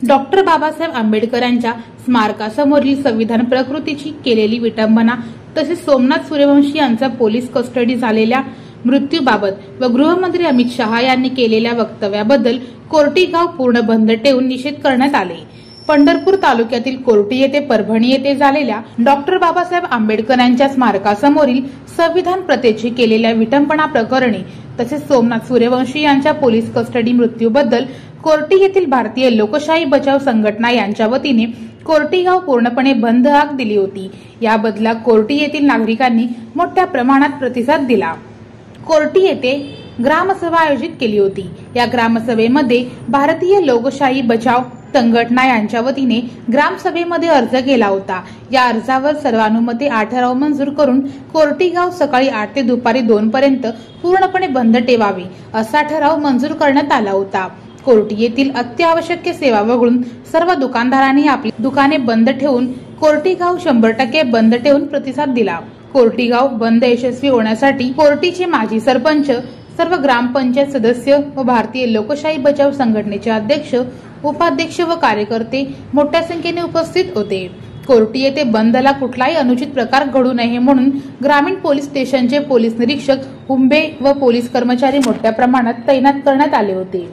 Doctor Babasaheb आंबेडकरांच्या स्मारकासमोरील संविधान प्रतिकृतीची केलेली विटंबना तसेच सोमनाथ सूर्यवंशी यांचा पोलीस कस्टडी झालेल्या मृत्यूबाबत व गृहमंत्री अमित शहा यांनी केलेल्या वक्तव्याबद्दल कोर्टी गाव पूर्ण बंद ठेवून निषेध करण्यात आले। पंढरपूर तालुक्यातील कोर्टी येथे परभणी येथे झालेल्या डॉक्टर बाबासाहेब आंबेडकरांच्या स्मारकासमोरील संविधान प्रथेची केलेल्या विटंबना प्रकरणी तसेच सोमनाथ सूर्यवंशी यांच्या पोलीस कस्टडी मृत्यूबद्दल कोर्टी येथील भारतीय लोकशाही बचाव संघटना यांच्या वतीने कोर्टी गाव पूर्णपणे बंद हाक दिली होती। या बदलात कोर्टी येथील नागरिकांनी मोठ्या प्रमाणात प्रतिसाद दिला। कोर्टी येथे ग्रामसभा आयोजित केली होती। या ग्रामसभेमध्ये भारतीय लोकशाही बचाव संघटना यांच्या वतीने ग्रामसभेमध्ये अर्ज केला होता। या अर्जावर सर्वानुमते 8 ठराव मंजूर करून कोर्टी गाव सकाळी 8 ते दुपारी 2 पर्यंत पूर्णपणे बंद ठेवावे असा ठराव मंजूर करण्यात आला होता। कोर्टी येथील अत्यावश्यक सेवा वगळून सर्व दुकानदारांनी आपली दुकाने बंद ठेवून कोर्टी गाव 100% बंद ठेवून प्रतिसाद दिला। कोर्टी गाव बंद यशस्वी होण्यासाठी कोर्टीचे माजी सरपंच, सर्व ग्रामपंचायत सदस्य व भारतीय लोकशाही बचाव संघटनेचे अध्यक्ष, उपाध्यक्ष व कार्यकर्ते मोठ्या संख्येने उपस्थित होते। कोर्टी येथे बंदला कुठलाही अनुचित प्रकार घडू नये म्हणून ग्रामीण पोलीस स्टेशनचे पोलीस निरीक्षक हुंबे व पोलीस कर्मचारी मोठ्या प्रमाणात तैनात करण्यात आले होते।